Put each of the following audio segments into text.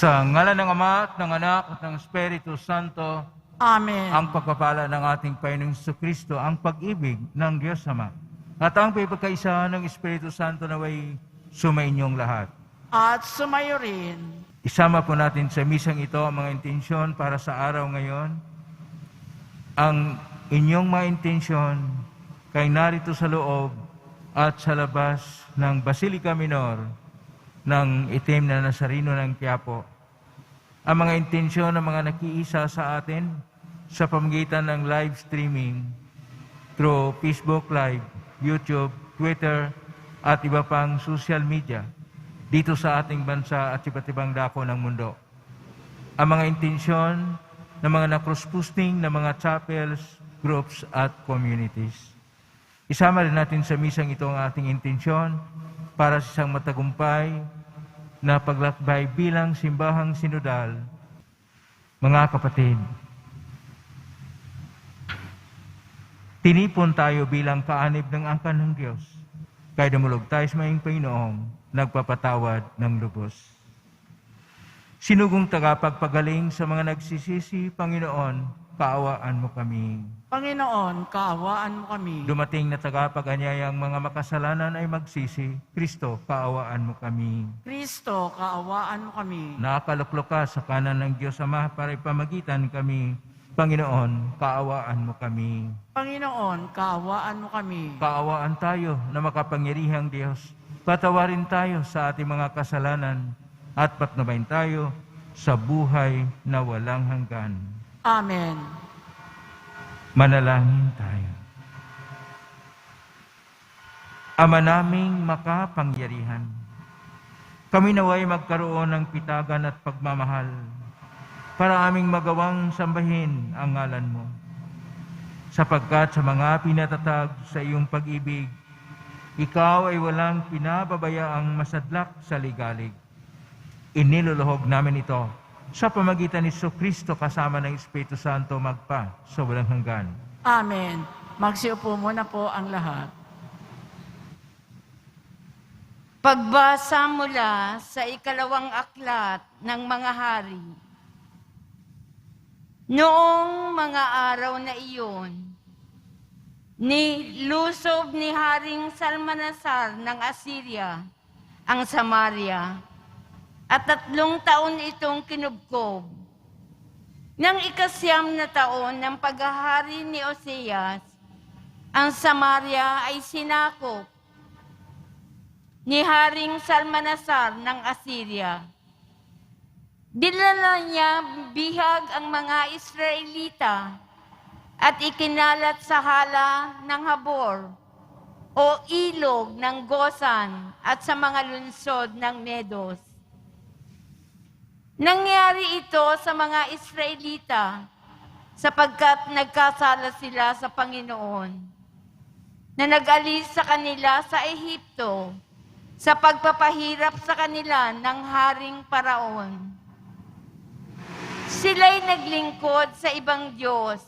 Sa ngalan ng Ama at ng Anak at ng Espiritu Santo, Amen. ang pagpapala ng ating Panginoong Jesucristo, ang pag-ibig ng Diyos Ama, at ang pagkakaisa ng Espiritu Santo naway sumainyong lahat. At sumayo rin. Isama po natin sa misang ito ang mga intensyon para sa araw ngayon. Ang inyong mga intensyon kay narito sa loob at sa labas ng Basilica Minor ng Itim na Nazareno ng Quiapo. Ang mga intensyon ng mga nakiisa sa atin sa pamamagitan ng live streaming through Facebook Live, YouTube, Twitter, at iba pang social media dito sa ating bansa at iba't ibang dako ng mundo. Ang mga intensyon ng mga na-cross-posting ng mga chapels, groups at communities. Isama rin natin sa misang ito ang ating intensyon para sa isang matagumpay na paglakbay bilang simbahang sinodal. Mga kapatid, tinipon tayo bilang kaanib ng angkan ng Diyos, kaya dumulog tayo sa maying Panginoong nagpapatawad ng lubos. Sinugong tagapagpagaling sa mga nagsisisi, Panginoon, kaawaan mo kami. Panginoon, kaawaan mo kami. Dumating na tagapag-anyayang mga makasalanan ay magsisi, Kristo, kaawaan mo kami. Kristo, kaawaan mo kami. Nakaluklok ka sa kanan ng Diyos Ama para ipamagitan kami, Panginoon, kaawaan mo kami. Panginoon, kaawaan mo kami. Kaawaan tayo na makapangyarihang Diyos. Patawarin tayo sa ating mga kasalanan at patnubayan tayo sa buhay na walang hanggan. Amen. Manalangin tayo. Ama naming makapangyarihan, kami naway magkaroon ng pitagan at pagmamahal para aming magawang sambahin ang ngalan mo. Sapagkat sa mga pinatatag sa iyong pag-ibig, ikaw ay walang pinababayaang masadlak sa ligalig. Iniluluhog namin ito sa pamagitan ni Jesucristo kasama ng Espiritu Santo magpa sa walang hanggan. Amen. Magsiupo muna po ang lahat. Pagbasa mula sa ikalawang aklat ng mga hari. Noong mga araw na iyon, nilusob ni Haring Salmanasar ng Assyria ang Samaria at 3 taon itong kinubkob. Nang 9 na taon ng paghahari ni Oseas, ang Samaria ay sinakop ni Haring Salmanasar ng Assyria. Dinala niya bihag ang mga Israelita at ikinalat sa hala ng Habor o ilog ng Gosan at sa mga lungsod ng Medos. Nangyari ito sa mga Israelita sapagkat nagkasala sila sa Panginoon na nag-alis sa kanila sa Ehipto sa pagpapahirap sa kanila ng Haring Paraon. Sila'y naglingkod sa ibang Diyos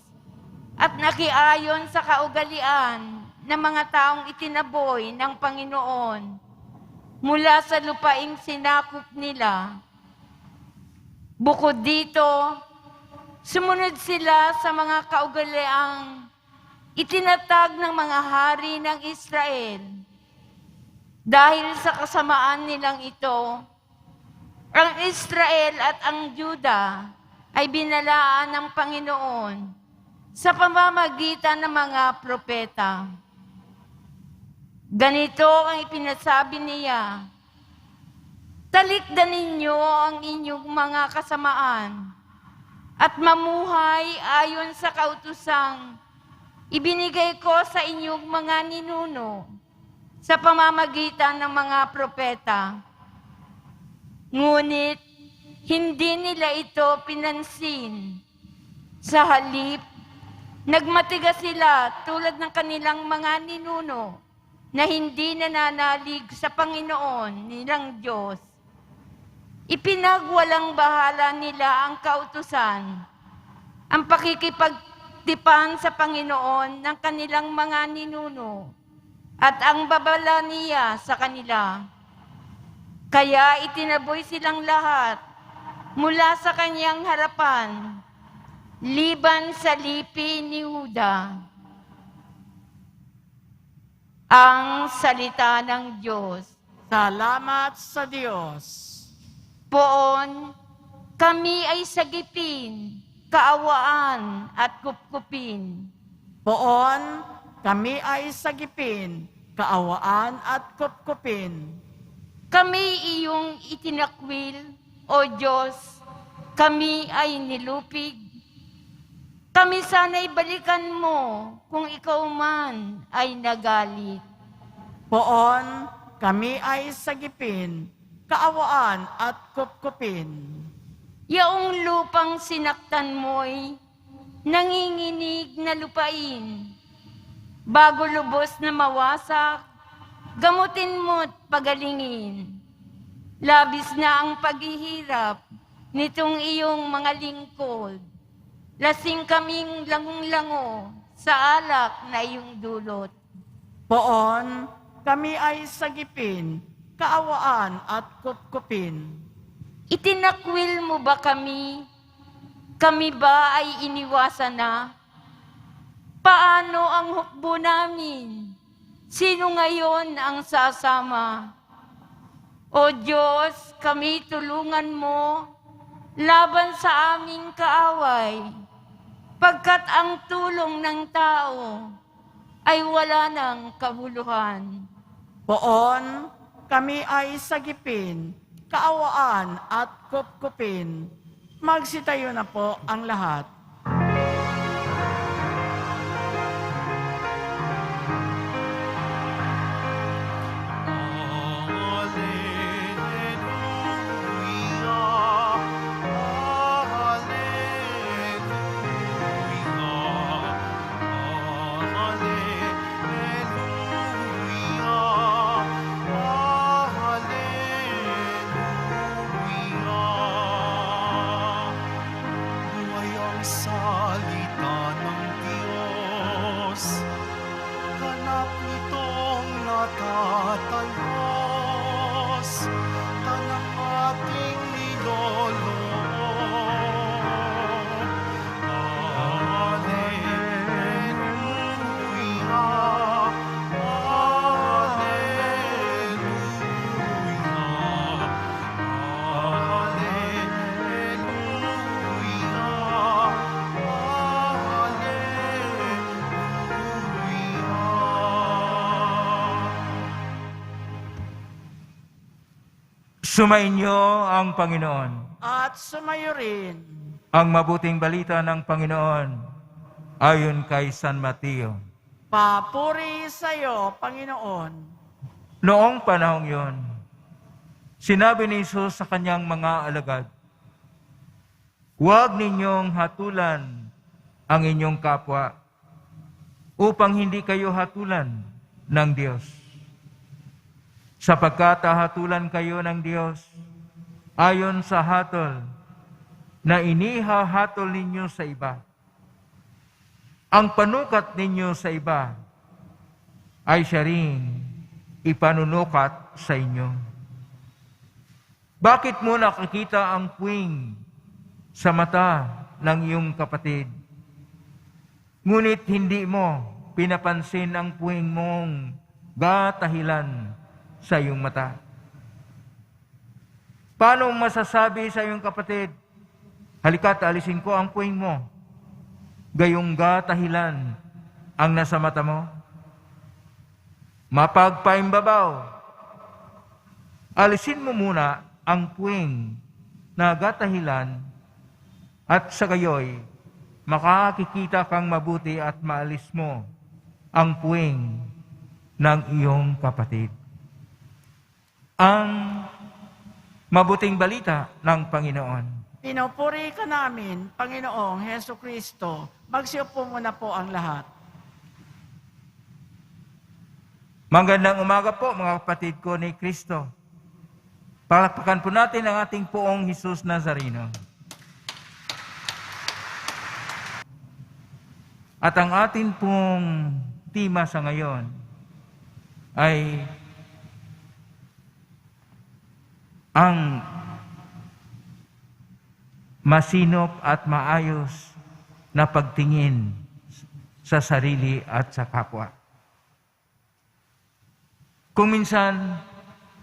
at nakiayon sa kaugalian ng mga taong itinaboy ng Panginoon mula sa lupaing sinakop nila. Bukod dito, sumunod sila sa mga kaugaliang itinatag ng mga hari ng Israel. Dahil sa kasamaan nilang ito, ang Israel at ang Juda ay binalaan ng Panginoon sa pamamagitan ng mga propeta. Ganito ang ipinasabi niya, talikdan ninyo ang inyong mga kasamaan at mamuhay ayon sa kautusang ibinigay ko sa inyong mga ninuno sa pamamagitan ng mga propeta. Ngunit hindi nila ito pinansin. Sa halip, nagmatigas sila tulad ng kanilang mga ninuno na hindi nananalig sa Panginoon nilang Diyos. Ipinagwalang bahala nila ang kautusan, ang pakikipagtipan sa Panginoon ng kanilang mga ninuno at ang babala niya sa kanila. Kaya itinaboy silang lahat mula sa kanyang harapan, liban sa lipi ni Huda. Ang salita ng Diyos. Salamat sa Diyos. Poon, kami ay sagipin, kaawaan at kupkupin. Poon, kami ay sagipin, kaawaan at kupkupin. Kami iyong itinakwil, O Diyos, kami ay nilupig. Kami sana'y balikan mo kung ikaw man ay nagalit. Poon, kami ay sagipin, kaawaan at kupkupin. Yaong lupang sinaktan mo'y nanginginig na lupain. Bago lubos na mawasak, gamutin mo't pagalingin. Labis na ang paghihirap nitong iyong mga lingkod. Lasing kaming langung-lango sa alak na iyong dulot. Poon, kami ay sagipin, kaawaan at kupkupin. Itinakwil mo ba kami? Kami ba ay iniwasan na? Paano ang hukbo namin? Sino ngayon ang sasama? O Diyos, kami tulungan mo laban sa aming kaaway, pagkat ang tulong ng tao ay wala ng kabuluhan. Poon, kami ay sagipin, kaawaan at kupkupin. Magsitayo na po ang lahat. Salita ng Diyos, ganap nitong natatalos, tanang ating niloloob. Alleluia, Alleluia, Sumainyo ang Panginoon. At sumayo rin. Ang mabuting balita ng Panginoon ayon kay San Mateo. Papuri sa iyo, Panginoon. Noong panahong yon, sinabi ni Jesus sa kanyang mga alagad, "Huwag ninyong hatulan ang inyong kapwa upang hindi kayo hatulan ng Diyos. Sapagkat hatulan kayo ng Diyos ayon sa hatol na inihahatol ninyo sa iba. Ang panukat ninyo sa iba ay siya rin ipanunukat sa inyo. Bakit mo nakikita ang puwing sa mata ng iyong kapatid, ngunit hindi mo pinapansin ang puwing mong gatahilan sa iyong mata? Paano masasabi sa iyong kapatid, halika't alisin ko ang puwing mo, gayong gatahilan ang nasa mata mo? Mapagpaimbabaw, alisin mo muna ang puwing na gatahilan at sa gayoy, makakikita kang mabuti at maalis mo ang puwing ng iyong kapatid. Ang mabuting balita ng Panginoon. Pinupuri ka namin, Panginoong Heso Kristo. Magsiupo muna po ang lahat. Magandang umaga po mga kapatid ko ni Kristo. Palakpakan po natin ang ating poong Jesus Nazareno. At ang ating pong tema sa ngayon ay ang masinop at maayos na pagtingin sa sarili at sa kapwa. Kung minsan,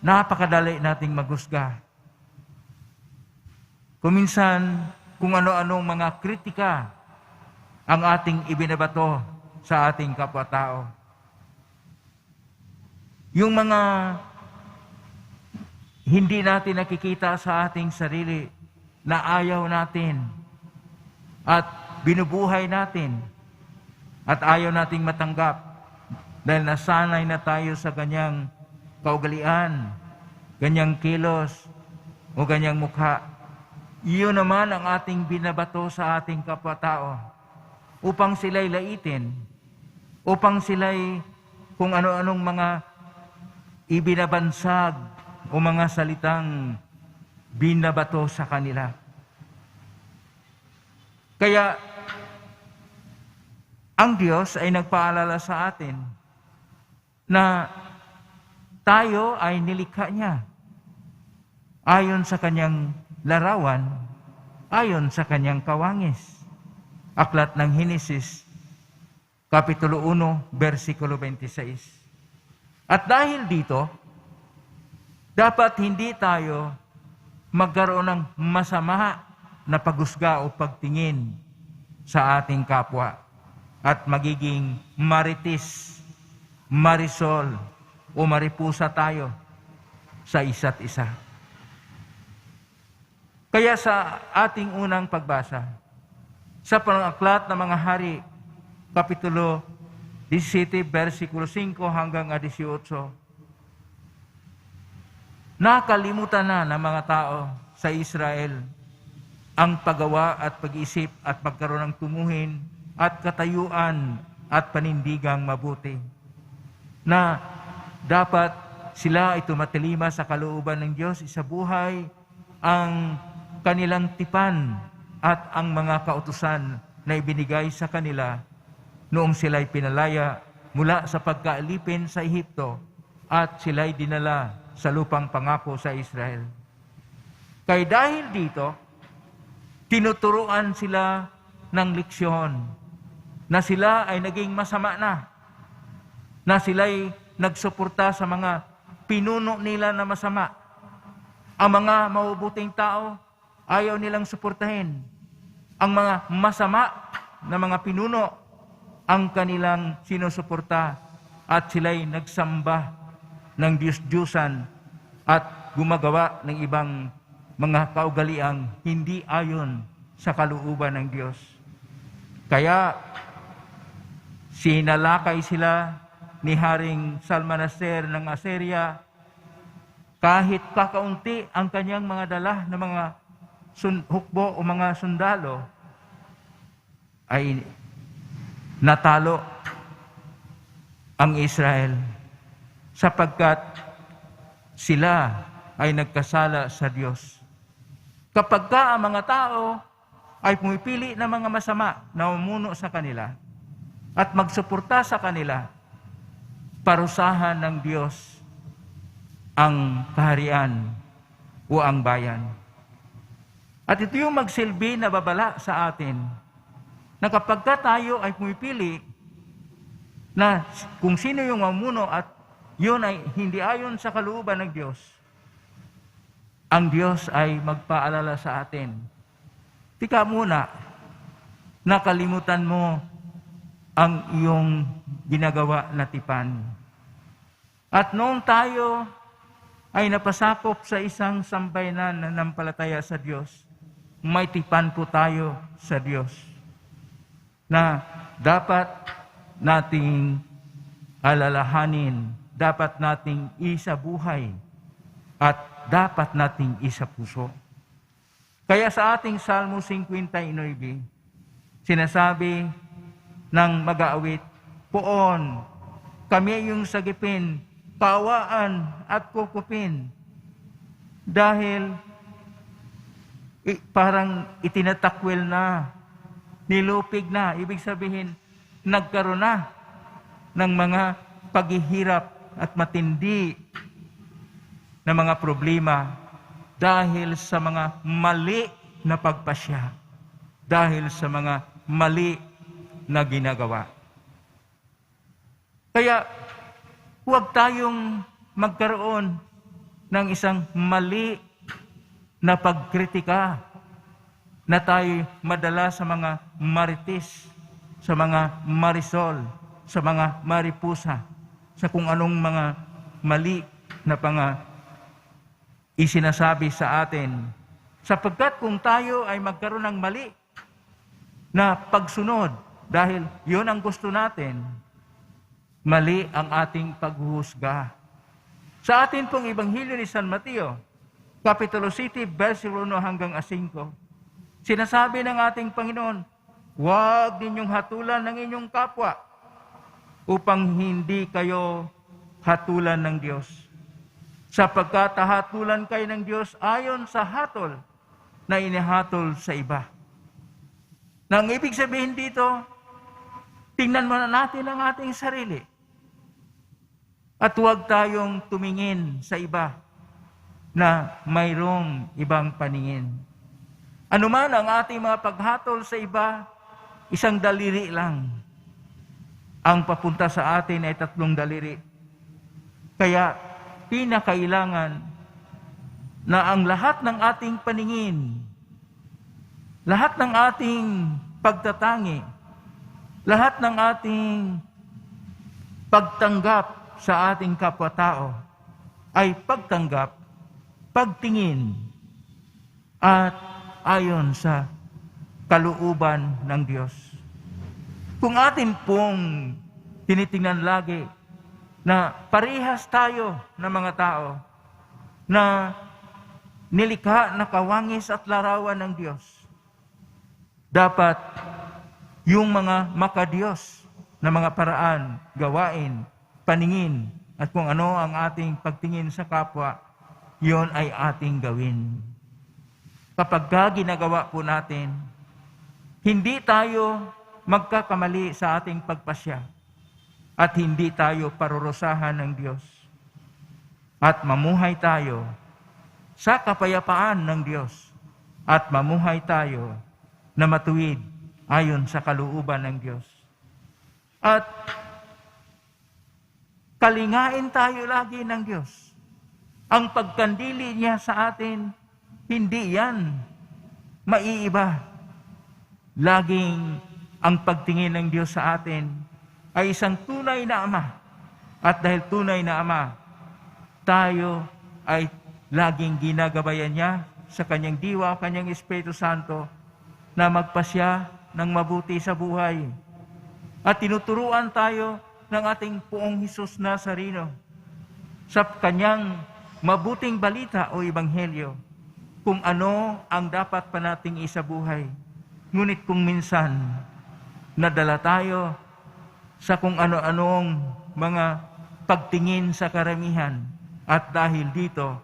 napakadali nating maghusga. Kung minsan, kung ano-anong mga kritika ang ating ibinabato sa ating kapwa-tao. Yung mga hindi natin nakikita sa ating sarili na ayaw natin at binubuhay natin at ayaw nating matanggap dahil nasanay na tayo sa ganyang kaugalian, ganyang kilos o ganyang mukha. Iyon naman ang ating binabato sa ating kapwa-tao upang sila'y laitin, upang sila'y kung ano-anong mga ibinabansag o mga salitang binabato sa kanila. Kaya, ang Diyos ay nagpaalala sa atin na tayo ay nilikha niya ayon sa kanyang larawan, ayon sa kanyang kawangis. Aklat ng Henesis, Kapitulo 1, versikulo 26. At dahil dito, dapat hindi tayo magkaroon ng masama na paghusga o pagtingin sa ating kapwa at magiging maritis, marisol o maripusa tayo sa isa't isa. Kaya sa ating unang pagbasa, sa pang-aklat ng mga hari, Kapitulo 17, versikulo 5 hanggang 18, nakalimutan na ng mga tao sa Israel ang paggawa at pag-isip at pagkaroon ng tumuhin at katayuan at panindigang mabuti, na dapat sila ay tumatalima sa kalooban ng Diyos, isabuhay ang kanilang tipan at ang mga kautusan na ibinigay sa kanila noong sila'y pinalaya mula sa pagkaalipin sa Ehipto at sila'y dinala sa lupang pangako sa Israel. Kaya dahil dito, tinuturuan sila ng leksyon na sila ay naging masama na sila'y nagsuporta sa mga pinuno nila na masama. Ang mga mabubuting tao, ayaw nilang suportahin. Ang mga masama na mga pinuno, ang kanilang sinusuporta at sila'y nagsamba ng Diyos-Diyosan at gumagawa ng ibang mga kaugaliang hindi ayon sa kalooban ng Diyos. Kaya sinalakay sila ni Haring Salmanaser ng Assyria kahit kakaunti ang kanyang mga dala na mga hukbo o mga sundalo, ay natalo ang Israel sapagkat sila ay nagkasala sa Diyos. Kapag ang mga tao ay pumipili ng mga masama na umuno sa kanila at magsuporta sa kanila, parusahan ng Diyos ang kaharian o ang bayan. At ito yung magsilbi na babala sa atin na kapag tayo ay pumipili na kung sino yung mamuno at yun ay hindi ayon sa kalooban ng Diyos, ang Diyos ay magpaalala sa atin. Tika muna, nakalimutan mo ang iyong ginagawa na tipan. At noong tayo ay napasakop sa isang sambayanan na nampalataya sa Diyos, may tipan po tayo sa Diyos na dapat nating alalahanin, dapat nating isabuhay, at dapat nating isapuso. Kaya sa ating Salmo 59, sinasabi ng mag-aawit, "Poon, kami ay iyong sagipin, kaawaan at kukupin." Dahil parang itinatakwil na, nilupig na, ibig sabihin, nagkaroon na ng mga paghihirap at matindi na mga problema dahil sa mga mali na pagpasya dahil sa mga mali na ginagawa. Kaya huwag tayong magkaroon ng isang mali na pagkritika na tayo madala sa mga marites, sa mga marisol, sa mga maripusa, sa kung anong mga mali na isinasabi sa atin. Sapagkat kung tayo ay magkaroon ng mali na pagsunod, dahil yun ang gusto natin, mali ang ating paghuhusga. Sa atin pong Ebanghelyo ni San Mateo, Kapitulo 7, versikulo 1 hanggang 5, sinasabi ng ating Panginoon, huwag ninyong hatulan ng inyong kapwa upang hindi kayo hatulan ng Diyos. Sapagkat hatulan kayo ng Diyos ayon sa hatol na inihatol sa iba. Nang ibig sabihin dito, tingnan muna natin ang ating sarili. At huwag tayong tumingin sa iba na mayroong ibang paningin. Ano man ang ating mga paghatol sa iba, isang daliri lang. Ang papunta sa atin ay 3 daliri. Kaya pinakailangan na ang lahat ng ating paningin, lahat ng ating pagtatangi, lahat ng ating pagtanggap sa ating kapwa-tao ay pagtanggap, pagtingin, at ayon sa kalooban ng Diyos. Kung atin pong tinitingnan lagi na parehas tayo na mga tao na nilikha na kawangis at larawan ng Diyos, dapat yung mga makadiyos na mga paraan, gawain, paningin, at kung ano ang ating pagtingin sa kapwa, yon ay ating gawin. Kapag ginagawa po natin, hindi tayo magkakamali sa ating pagpasya at hindi tayo parurusahan ng Diyos. At mamuhay tayo sa kapayapaan ng Diyos at mamuhay tayo na matuwid ayon sa kalooban ng Diyos. At kalingain tayo lagi ng Diyos. Ang pagkandili niya sa atin, hindi yan maiiba. Laging ang pagtingin ng Diyos sa atin ay isang tunay na Ama. At dahil tunay na Ama, tayo ay laging ginagabayan niya sa kanyang diwa, kanyang Espiritu Santo na magpasya ng mabuti sa buhay. At tinuturuan tayo ng ating Poong Hesus Nazareno sa kanyang mabuting balita o ebanghelyo kung ano ang dapat pa nating isabuhay. Ngunit kung minsan nadala tayo sa kung ano-anong mga pagtingin sa karamihan at dahil dito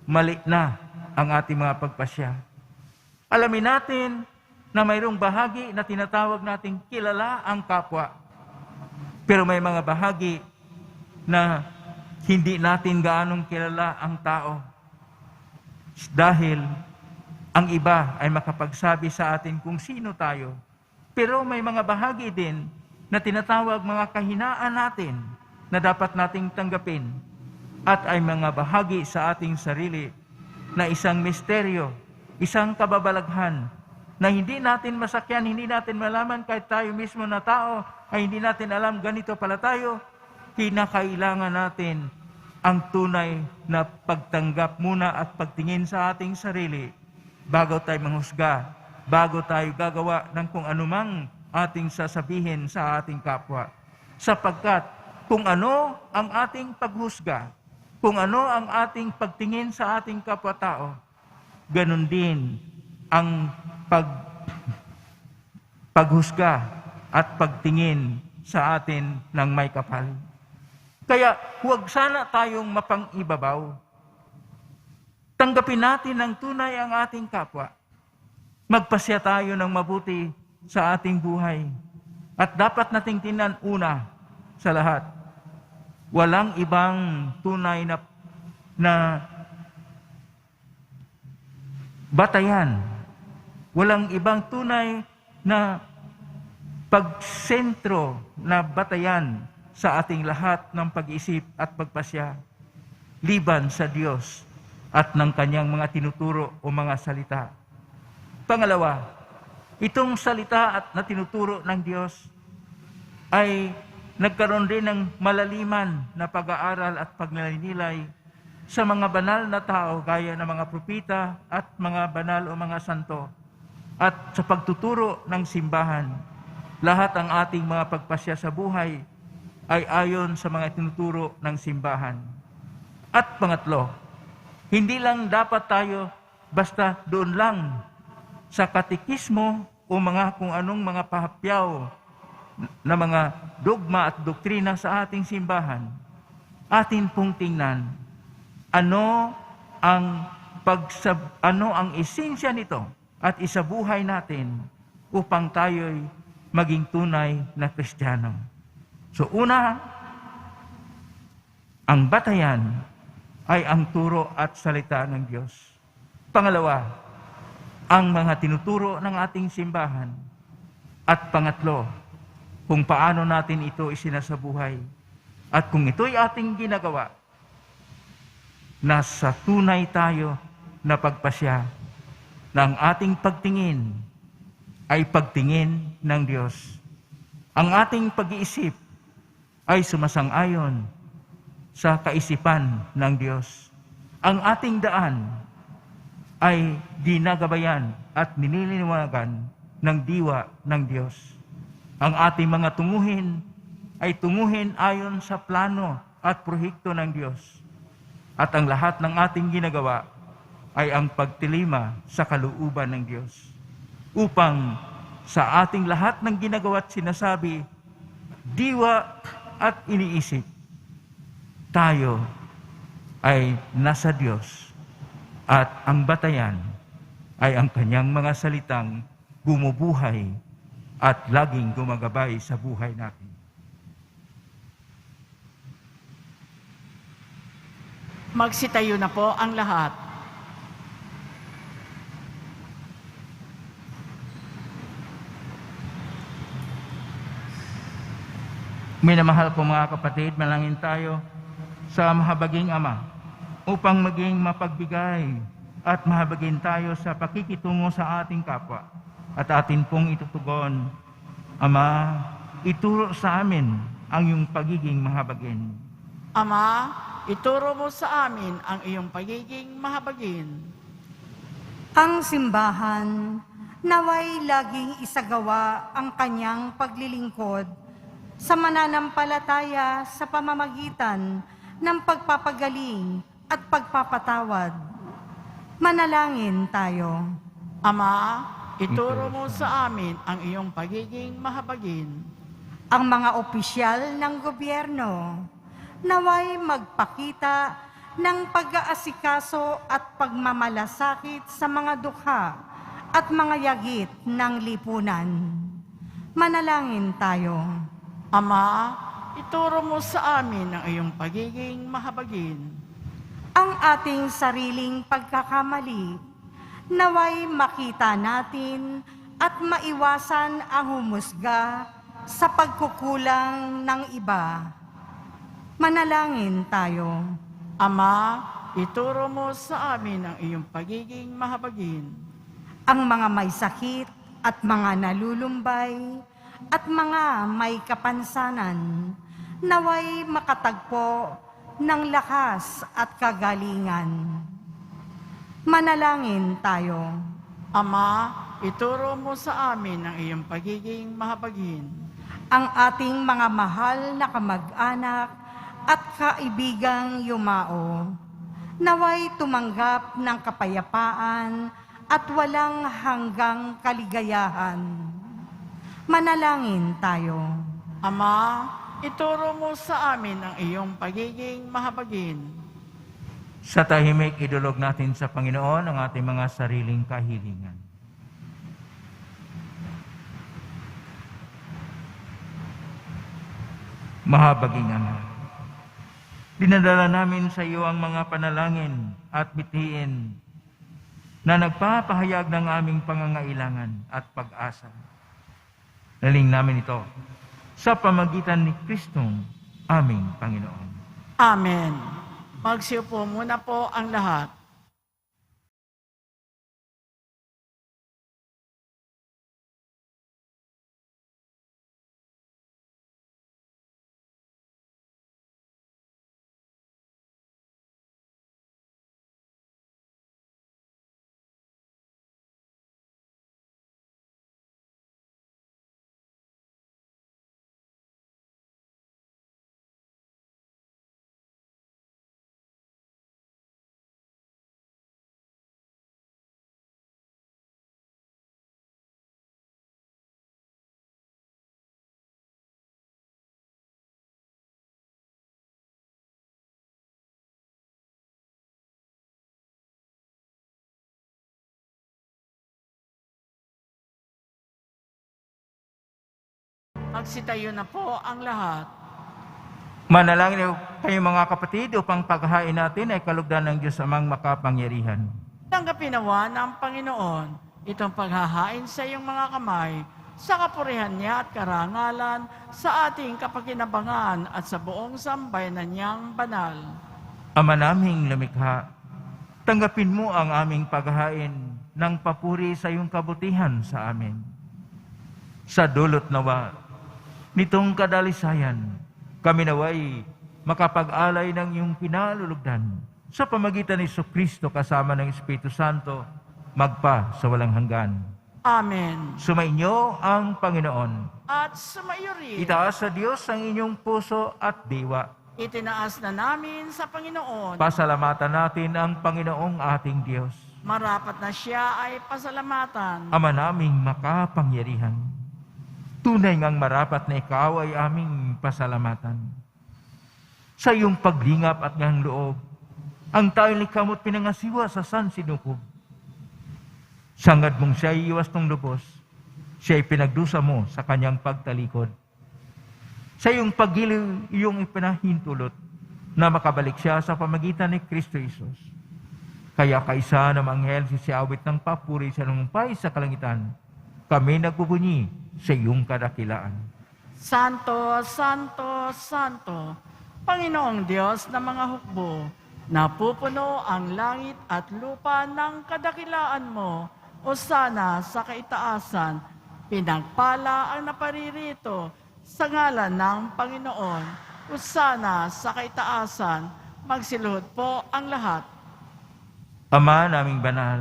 mali na ang ating mga pagpasya. Alamin natin na mayroong bahagi na tinatawag nating kilala ang kapwa. Pero may mga bahagi na hindi natin gaanong kilala ang tao. Dahil ang iba ay makapagsabi sa atin kung sino tayo. Pero may mga bahagi din na tinatawag mga kahinaan natin na dapat nating tanggapin. At ay mga bahagi sa ating sarili na isang misteryo, isang kababalaghan na hindi natin masakyan, hindi natin malaman kahit tayo mismo na tao ay hindi natin alam ganito pala tayo. Kinakailangan natin ang tunay na pagtanggap muna at pagtingin sa ating sarili bago tayo manghusga, bago tayo gagawa ng kung anumang ating sasabihin sa ating kapwa. Sapagkat kung ano ang ating paghusga, kung ano ang ating pagtingin sa ating kapwa-tao, ganun din ang paghusga at pagtingin sa atin ng may kapal. Kaya huwag sana tayong mapang-ibabaw. Tanggapin natin ng tunay ang ating kapwa. Magpasya tayo ng mabuti sa ating buhay. At dapat nating tingnan una sa lahat. Walang ibang tunay na batayan Walang ibang tunay na pagsentro na batayan sa ating lahat ng pag-isip at pagpasya, liban sa Diyos at ng Kanyang mga tinuturo o mga salita. Pangalawa, itong salita at na tinuturo ng Diyos ay nagkaroon din ng malaliman na pag-aaral at pagninilay sa mga banal na tao gaya ng mga propita at mga banal o mga santo. At sa pagtuturo ng simbahan, lahat ang ating mga pagpasya sa buhay ay ayon sa mga tinuturo ng simbahan. At pangatlo, hindi lang dapat tayo basta doon lang sa katekismo o mga kung anong mga pahapyaw na mga dogma at doktrina sa ating simbahan. Atin pong tingnan ano ang esensya nito at isabuhay natin upang tayo'y maging tunay na Kristiyano. So una, ang batayan ay ang turo at salita ng Diyos. Pangalawa, ang mga tinuturo ng ating simbahan. At pangatlo, kung paano natin ito isinasabuhay. At kung ito'y ating ginagawa, nasa tunay tayo na pagpasya na ang ating pagtingin ay pagtingin ng Diyos. Ang ating pag-iisip ay sumasang-ayon sa kaisipan ng Diyos. Ang ating daan ay ginagabayan at nililiwanagan ng diwa ng Diyos. Ang ating mga tunguhin ay tunguhin ayon sa plano at proyekto ng Diyos. At ang lahat ng ating ginagawa ay ang pagtilima sa kalooban ng Diyos. Upang sa ating lahat ng ginagawa at sinasabi, diwa at iniisip, tayo ay nasa Diyos at ang batayan ay ang Kanyang mga salitang bumubuhay at laging gumagabay sa buhay natin. Magsitayo na po ang lahat. Minamahal ko mga kapatid, manalangin tayo sa mahabaging Ama upang maging mapagbigay at mahabagin tayo sa pakikitungo sa ating kapwa at atin pong itutugon. Ama, ituro sa amin ang iyong pagiging mahabagin. Ama, ituro mo sa amin ang iyong pagiging mahabagin. Ang simbahan naway laging isagawa ang kanyang paglilingkod sa mananampalataya sa pamamagitan ng pagpapagaling at pagpapatawad. Manalangin tayo. Ama, ituro mo sa amin ang iyong pagiging mahabagin. Ang mga opisyal ng gobyerno naway magpakita ng pag-aasikaso at pagmamalasakit sa mga dukha at mga yagit ng lipunan. Manalangin tayo. Ama, ituro mo sa amin ang iyong pagiging mahabagin. Ang ating sariling pagkakamali, naway makita natin at maiwasan ang humusga sa pagkukulang ng iba. Manalangin tayo. Ama, ituro mo sa amin ang iyong pagiging mahabagin. Ang mga may sakit at mga nalulumbay at mga may kapansanan, naway makatagpo ng lakas at kagalingan. Manalangin tayo. Ama, ituro mo sa amin ang iyong pagiging mahabagin. Ang ating mga mahal na kamag-anak at kaibigang yumao, naway tumanggap ng kapayapaan at walang hanggang kaligayahan. Manalangin tayo. Ama, ituro mo sa amin ang iyong pagiging mahabagin. Sa tahimik, idulog natin sa Panginoon ang ating mga sariling kahilingan. Mahabaging Ama, dinadala namin sa iyo ang mga panalangin at bithiin na nagpapahayag ng aming pangangailangan at pag-asa. Naling namin ito sa pamagitan ni Kristong aming Panginoon. Amen. Magsiupo muna po ang lahat. Magsitayo na po ang lahat. Manalangin niyo kayo mga kapatid upang paghain natin ay kalugdan ng Diyos amang makapangyarihan. Tanggapin nawa ng Panginoon itong paghahain sa iyong mga kamay sa kapurihan niya at karangalan sa ating kapakinabangan at sa buong sambayanan niyang banal. Ama naming lumikha, tanggapin mo ang aming paghahain ng papuri sa iyong kabutihan sa amin. Sa dulot nawa nitong kadalisayan, kami naway makapag-alay ng iyong pinalulugdan sa pamagitan ni Jesucristo kasama ng Espiritu Santo, magpa sa walang hanggan. Amen. Sumainyo ang Panginoon. At sumayo rin, Itaas sa Diyos ang inyong puso at diwa. itinaas na namin sa Panginoon. Pasalamatan natin ang Panginoong ating Diyos. Marapat na siya ay pasalamatan. Ama naming makapangyarihan, tunay ngang marapat na ikaw ay aming pasalamatan. Sa iyong paglingap at ngang loob, ang tayo ni kamot pinangasiwa sa San Sinukob. Sangad mong siya iiwas ng lubos, siya ay pinagdusa mo sa kanyang pagtalikod. Sa iyong pagiliw, iyong ipinahintulot na makabalik siya sa pamagitan ni Kristo Jesus. Kaya kaisa ng anghel sisiawit ng papuri sa lumumpay sa kalangitan, kami nagbubunyi sa iyong kadakilaan. Santo, Santo, Santo, Panginoong Diyos ng mga hukbo, napupuno ang langit at lupa ng kadakilaan mo, o sana sa kaitaasan, pinagpala ang naparirito sa ngalan ng Panginoon, o sana sa kaitaasan, magsiluhod po ang lahat. Ama naming banal,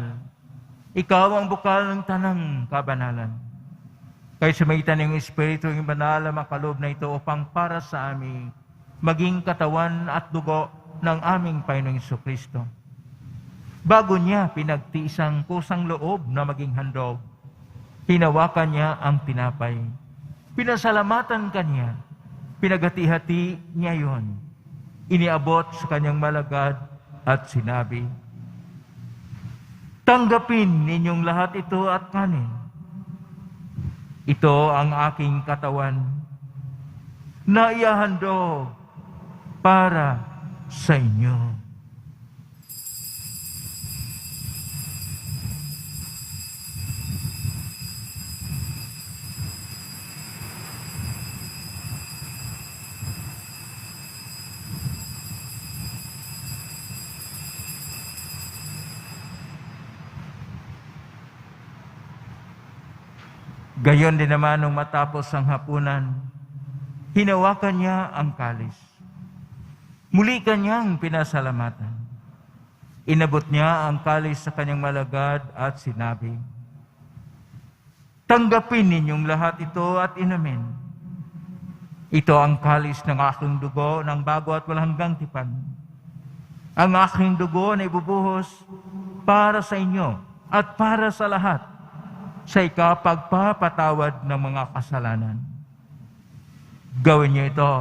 ikaw ang bukal ng tanang kabanalan. Kaya sumagitan ng Espiritu yung banal ang makaloob na ito upang para sa amin maging katawan at dugo ng aming Panginoong Jesucristo. Bago niya pinagtiisang kusang loob na maging handog, hinawakan niya ang tinapay. Pinasalamatan kanya, pinagati-hati niya yon. Iniabot sa kanyang malagad at sinabi, "Tanggapin ninyong lahat ito at kanin. Ito ang aking katawan na iahandog para sa inyo." Gayon din naman nung matapos ang hapunan, hinawakan niya ang kalis. Muli kanyang pinasalamatan. Inabot niya ang kalis sa kanyang malagad at sinabi, "Tanggapin ninyong lahat ito at inumin. Ito ang kalis ng aking dugo ng bago at walang hanggang tipan. Ang aking dugo na ibubuhos para sa inyo at para sa lahat sa ikapagpapatawad ng mga kasalanan. Gawin niyo ito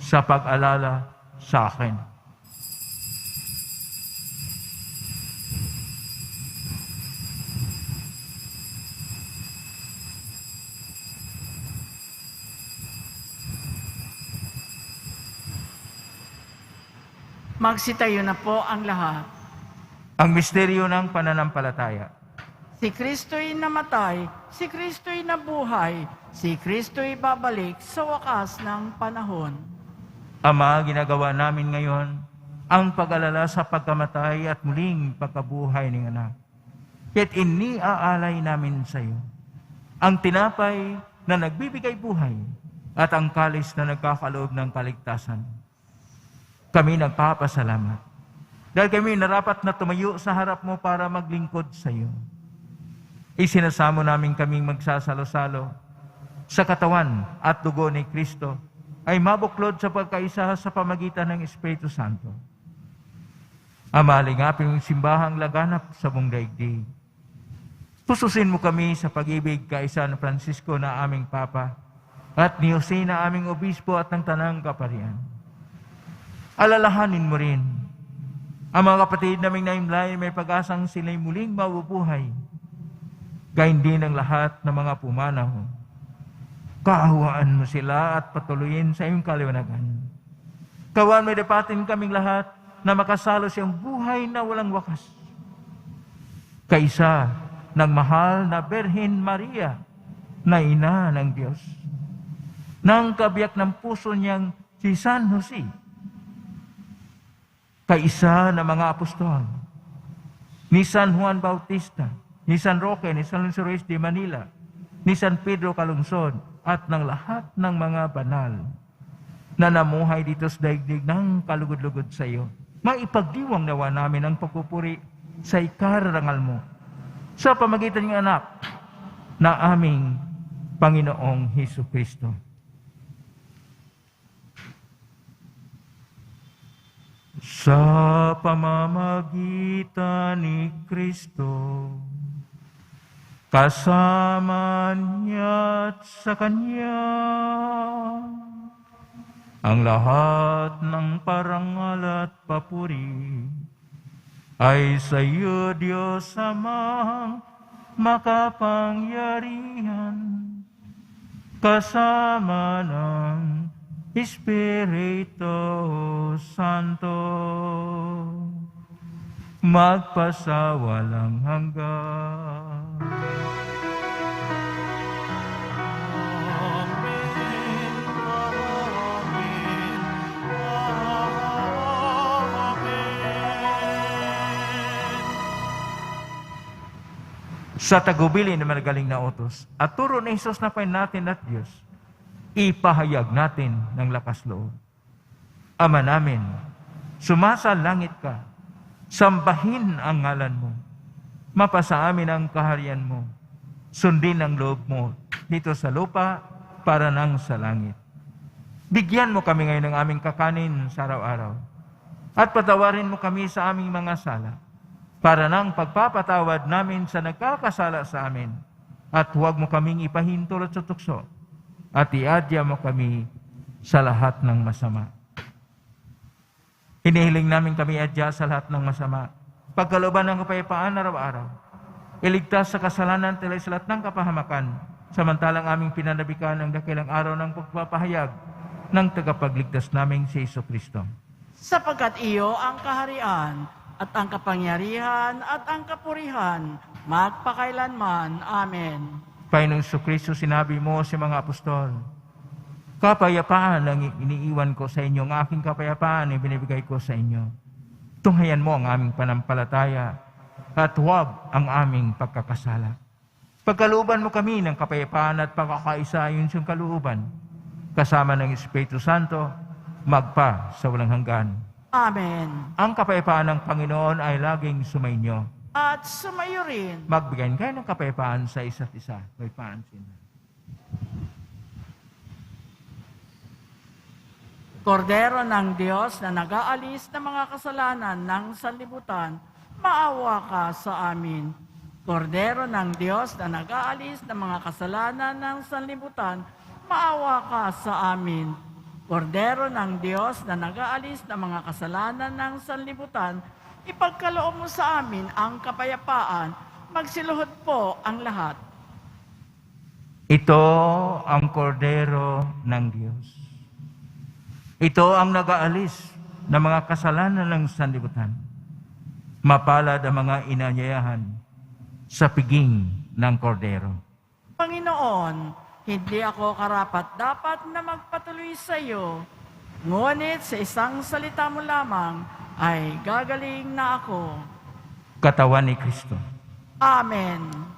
sa pag-alala sa akin." Magsitayo na po ang lahat. Ang misteryo ng pananampalataya. Si Kristo'y namatay, si Kristo'y nabuhay, si Kristo'y babalik sa wakas ng panahon. Ama, ginagawa namin ngayon ang pag-alala sa pagkamatay at muling pagkabuhay ng anak. Kaya't iniaalay namin sa iyo ang tinapay na nagbibigay buhay at ang kalis na nagkakaloob ng kaligtasan. Kami nagpapasalamat dahil kami narapat na tumayo sa harap mo para maglingkod sa iyo. Isinasamo namin kaming magsasalo-salo sa katawan at dugo ni Kristo ay mabuklod sa pagkaisa sa pamagitan ng Espiritu Santo. Ama, lingapin mong simbahang laganap sa buong daigdig. Pususin mo kami sa pag-ibig kaisa ng Francisco na aming Papa at ni Jose na aming Obispo at ng Tanang Kaparian. Alalahanin mo rin ang mga kapatid naming naimlay may pag-asang sila'y muling mabubuhay. Gayon din ang lahat ng mga pumanaw. Kaawaan mo sila at patuloyin sa iyong kaliwanagan. Kawan may dapatin kaming lahat na makasalo siyang buhay na walang wakas. Kaisa ng mahal na Birhen Maria na ina ng Diyos. Nang kabiyak ng puso niyang si San Jose. Kaisa ng mga apostol. Ni San Juan Bautista, ni San Roque, ni San Luis Ruiz de Manila, ni San Pedro Calungsod, at ng lahat ng mga banal na namuhay dito sa daigdig ng kalugod-lugod sa iyo. Maipagdiwang nawa namin ang pagpupuri sa ikararangal mo sa pamagitan ng anak na aming Panginoong Hesus Kristo. Sa pamamagitan ni Kristo, kasama niya at sa Kanya, ang lahat ng parangal at papuri ay sa iyo, Diyos Amang makapangyarihan, kasama ng Espiritu Santo, magpasawalang hanggan. Amen. Amen. Amen. Sa tagubili na magaling na utos at turo ni Jesus na Panginoon natin at Diyos, ipahayag natin ng lakas loob. Ama namin, sumasa langit ka, sambahin ang ngalan mo, mapasa amin ang kaharian mo, sundin ang loob mo dito sa lupa para nang sa langit. Bigyan mo kami ngayon ng aming kakanin sa araw-araw at patawarin mo kami sa aming mga sala para nang pagpapatawad namin sa nagkakasala sa amin at huwag mo kaming ipahintulot sa tukso at iadya mo kami sa lahat ng masama. Hinihiling namin kami adya sa lahat ng masama. Pagkalooban ng kapayapaan araw-araw. Iligtas sa kasalanan tila sa lahat ng kapahamakan. Samantalang aming pinanabikan ang dakilang araw ng pagpapahayag ng tagapagligtas naming si Jesucristo. Sapagkat iyo ang kaharian at ang kapangyarihan at ang kapurihan magpakailanman. Amen. Panginoong Jesucristo, sinabi mo sa mga apostol, kapayapaan ang iniiwan ko sa inyo, ang aking kapayapaan ay binibigay ko sa inyo. Tunghayan mo ang aming panampalataya at huwag ang aming pagkakasala. Pagkalooban mo kami ng kapayapaan at pagkakaisa ayon sa kalooban, kasama ng Espiritu Santo, magpa sa walang hanggan. Amen. Ang kapayapaan ng Panginoon ay laging sumainyo. At sumayo rin. Magbigay kayo ng kapayapaan sa isa't isa. May paansin. Kordero ng Diyos na nag-aalis ng mga kasalanan ng sanlibutan, maawa ka sa amin. Kordero ng Diyos na nag-aalis ng mga kasalanan ng sanlibutan, maawa ka sa amin. Kordero ng Diyos na nag-aalis ng mga kasalanan ng sanlibutan, ipagkaloob mo sa amin ang kapayapaan, magsiluhod po ang lahat. Ito ang kordero ng Diyos. Ito ang nag-aalis ng mga kasalanan ng sanlibutan. Mapalad ang mga inanyayahan sa piging ng kordero. Panginoon, hindi ako karapat-dapat na magpatuloy sa iyo, ngunit sa isang salita mo lamang ay gagaling na ako. Katawan ni Kristo. Amen.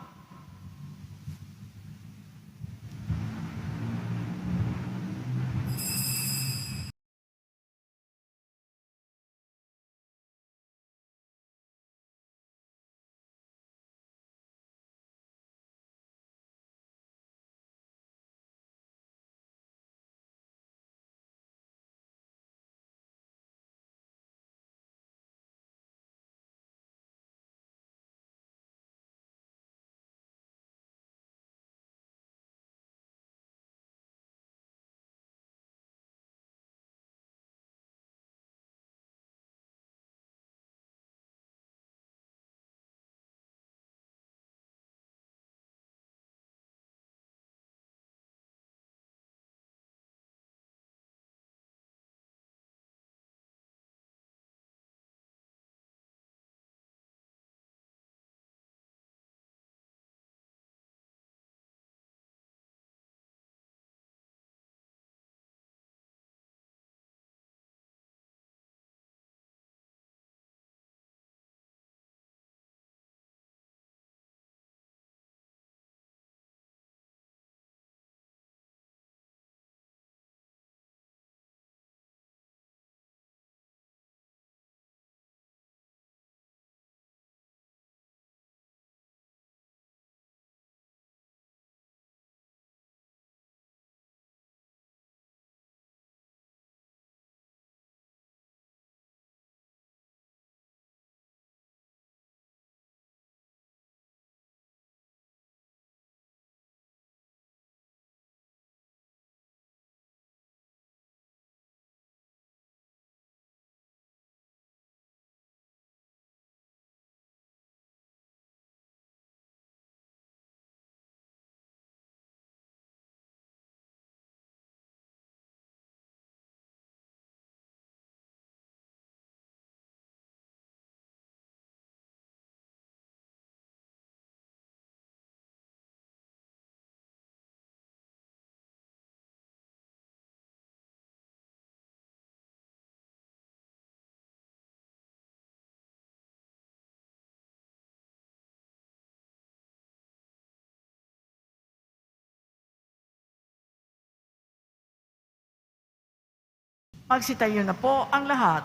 Magsitayo na po ang lahat.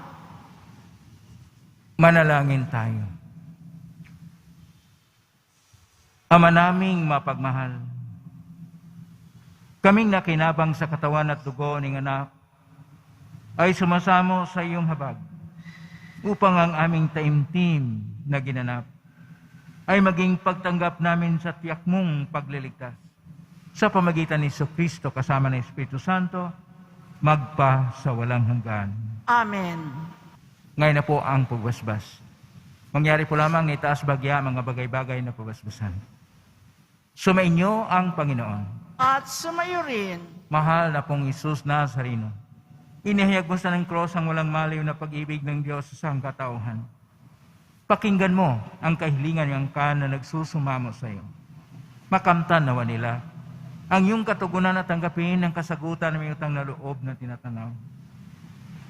Manalangin tayo. Ama naming mapagmahal, kaming nakinabang sa katawan at dugo ng anak ay sumasamo sa iyong habag upang ang aming taimtim na ginanap ay maging pagtanggap namin sa tiyak mong pagliligtas. Sa pamagitan ni Kristo kasama ng Espiritu Santo, magpa sa walang hanggan. Amen. Ngayon na po ang pagbasbas. Mangyari po lamang itaas bagya mga bagay-bagay na pabasbasan. Sumainyo ang Panginoon. At sumayo rin. Mahal na pong Isus Nazareno, inihayag mo sa ng cross ang walang maliw na pag-ibig ng Diyos sa sangkatauhan. Pakinggan mo ang kahilingan ng na nagsusumamo sa iyo. Makamtan nawa nila ang iyong katugunan at tanggapin ng kasagutan ng utang na loob na tinatanaw.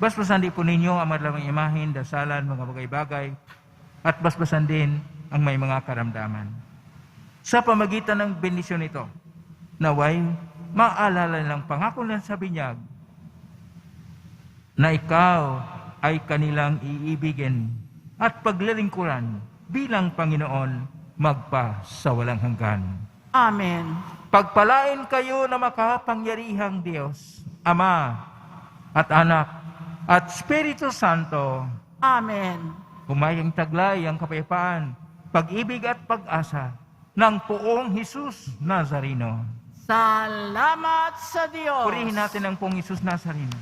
Basbasan din po ninyo ang madlamang imahin, dasalan, mga bagay-bagay, at basbasan din ang may mga karamdaman. Sa pamagitan ng bendisyon ito, naway maalala ng pangako ng sa binyag na ikaw ay kanilang iibigin at paglilingkuran bilang Panginoon magpa sa walang hanggan. Amen. Pagpalain kayo na makapangyarihang Diyos, Ama at Anak at Espiritu Santo. Amen. Humayang taglay ang kapayapaan, pag-ibig at pag-asa ng poong Jesus Nazareno. Salamat sa Diyos. Purihin natin ang poong Jesus Nazareno.